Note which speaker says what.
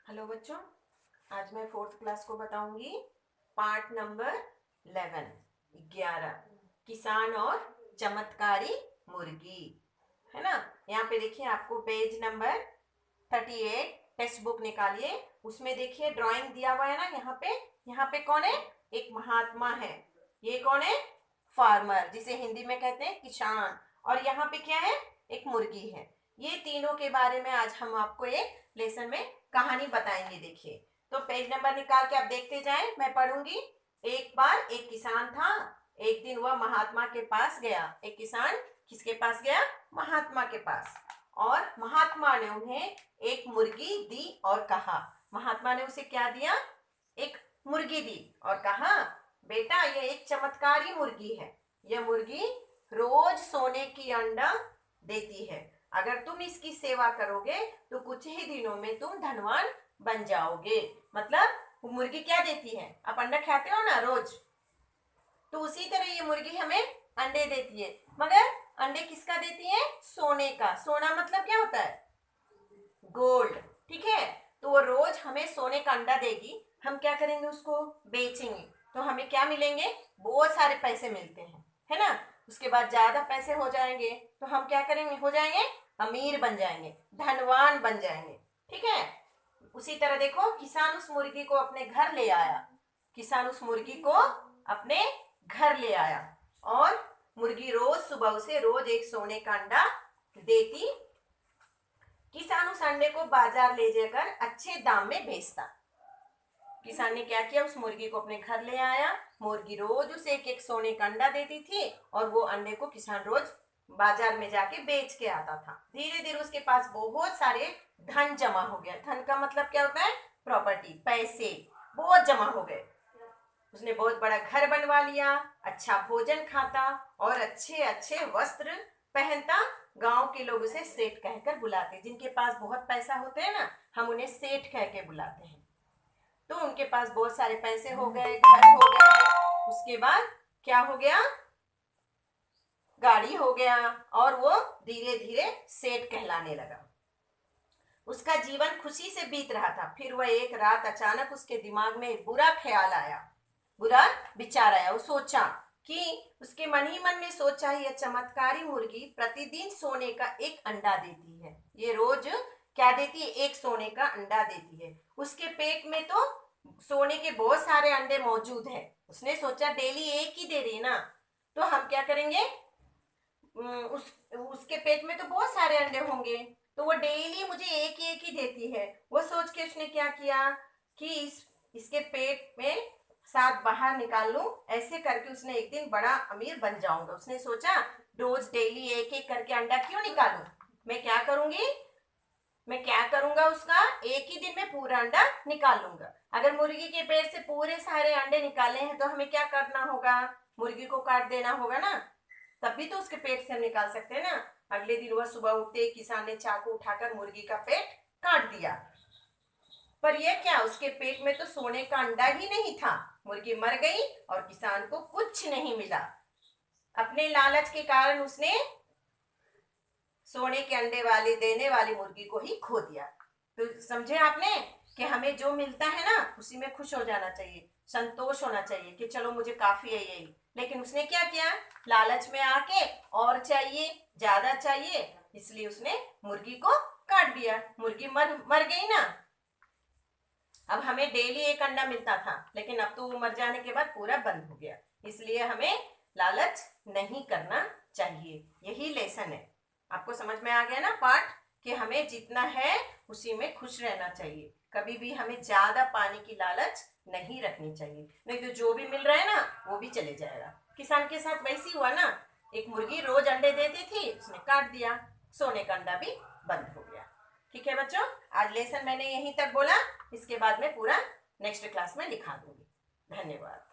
Speaker 1: Hello बच्चों, आज मैं फोर्थ क्लास को बताऊंगी पार्ट नंबर 11 किसान और चमत्कारी मुर्गी। है ना। यहाँ पे देखिए, आपको पेज नंबर 38 टेक्स्ट बुक निकालिए। उसमें देखिए ड्राइंग दिया हुआ है ना। यहाँ पे कौन है? एक महात्मा है। ये कौन है? फार्मर, जिसे हिंदी में कहते हैं किसान। और यहाँ पे क्या है? एक मुर्गी है। ये तीनों के बारे में आज हम आपको एक लेसन में कहानी बताएंगे। देखिए, तो पेज नंबर निकाल के आप देखते जाएं, मैं पढ़ूंगी। एक बार एक किसान था। एक दिन वह महात्मा के पास गया। एक किसान किसके पास गया? महात्मा के पास। और महात्मा ने उन्हें एक मुर्गी दी और कहा, महात्मा ने उसे क्या दिया? एक मुर्गी दी और कहा, बेटा ये एक चमत्कारी मुर्गी है। यह मुर्गी रोज सोने की अंडा देती है। अगर तुम इसकी सेवा करोगे तो कुछ ही दिनों में तुम धनवान बन जाओगे। मतलब वो मुर्गी क्या देती है? आप अंडा खाते हो ना रोज, तो उसी तरह ये मुर्गी हमें अंडे देती है। मगर अंडे किसका देती है? सोने का। सोना मतलब क्या होता है? गोल्ड। ठीक है। तो वो रोज हमें सोने का अंडा देगी। हम क्या करेंगे? उसको बेचेंगे तो हमें क्या मिलेंगे? बहुत सारे पैसे मिलते हैं, है ना। उसके बाद ज्यादा पैसे हो जाएंगे तो हम क्या करेंगे? हो जाएंगे अमीर बन जाएंगे, धनवान बन जाएंगे। ठीक है। उसी तरह देखो, किसान उस मुर्गी को अपने घर ले आया। किसान उस मुर्गी को अपने घर ले आया और मुर्गी रोज सुबह उसे रोज एक सोने का अंडा देती। किसान उस अंडे को बाजार ले जाकर अच्छे दाम में बेचता। किसान ने क्या किया? उस मुर्गी को अपने घर ले आया। मुर्गी रोज उसे एक एक सोने का अंडा देती थी और वो अंडे को किसान रोज बाजार में जाके बेच के आता था। धीरे धीरे उसके पास बहुत सारे धन जमा हो गया। धन का मतलब क्या होता है? प्रॉपर्टी, पैसे बहुत जमा हो गए। उसने बहुत बड़ा घर बनवा लिया, अच्छा भोजन खाता और अच्छे अच्छे वस्त्र पहनता। गांव के लोग उसे सेठ कहकर बुलाते। जिनके पास बहुत पैसा होते हैं ना, हम उन्हें सेठ कह के बुलाते हैं। तो उनके पास बहुत सारे पैसे हो गए, घर हो गए। उसके बाद क्या हो गया? गाड़ी हो गया और वो धीरे धीरे सेठ कहलाने लगा। उसका जीवन खुशी से बीत रहा था। फिर वह एक रात अचानक उसके दिमाग में एक बुरा ख्याल आया, बुरा विचार आया। वो सोचा कि उसके मन ही मन में सोचा, यह चमत्कारी मुर्गी प्रतिदिन सोने का एक अंडा देती है। ये रोज क्या देती है? एक सोने का अंडा देती है। उसके पेट में तो सोने के बहुत सारे अंडे मौजूद है। उसने सोचा डेली एक ही दे रही है ना, तो हम क्या करेंगे? उसके पेट में तो बहुत सारे अंडे होंगे, तो वो डेली मुझे एक ही देती है। वो सोच के उसने क्या किया कि इसके पेट में साथ बाहर निकाल लूं। ऐसे करके उसने एक दिन बड़ा अमीर बन जाऊंगा। उसने सोचा रोज डेली एक एक करके अंडा क्यों निकालूं, मैं क्या करूंगा? उसका एक ही दिन में पूरा अंडा निकाल लूंगा। अगर मुर्गी के पेट से पूरे सारे अंडे निकाले हैं तो हमें क्या करना होगा? मुर्गी को काट देना होगा ना, तभी तो उसके पेट से हम निकाल सकते हैं ना। अगले दिन वह सुबह उठते ही किसान ने चाकू उठाकर मुर्गी का पेट काट दिया। पर यह क्या? उसके पेट में तो सोने का अंडा ही नहीं था। मुर्गी मर गई और किसान को कुछ नहीं मिला। अपने लालच के कारण उसने सोने के अंडे वाली देने वाली मुर्गी को ही खो दिया। तो समझे आपने कि हमें जो मिलता है ना उसी में खुश हो जाना चाहिए, संतोष होना चाहिए कि चलो मुझे काफी है यही। लेकिन उसने क्या किया? लालच में आके और चाहिए, ज्यादा चाहिए, इसलिए उसने मुर्गी को काट दिया। मुर्गी मर गई ना। अब हमें डेली एक अंडा मिलता था, लेकिन अब तो वो मर जाने के बाद पूरा बंद हो गया। इसलिए हमें लालच नहीं करना चाहिए। यही लेसन है। आपको समझ में आ गया ना पाठ, कि हमें जितना है उसी में खुश रहना चाहिए। कभी भी हमें ज्यादा पाने की लालच नहीं रखनी चाहिए, नहीं तो जो भी मिल रहा है ना वो भी चले जाएगा। किसान के साथ वैसी हुआ ना। एक मुर्गी रोज अंडे देती थी, उसने काट दिया, सोने का अंडा भी बंद हो गया। ठीक है बच्चों, आज लेसन मैंने यहीं तक बोला। इसके बाद में पूरा नेक्स्ट क्लास में लिखा दूंगी। धन्यवाद।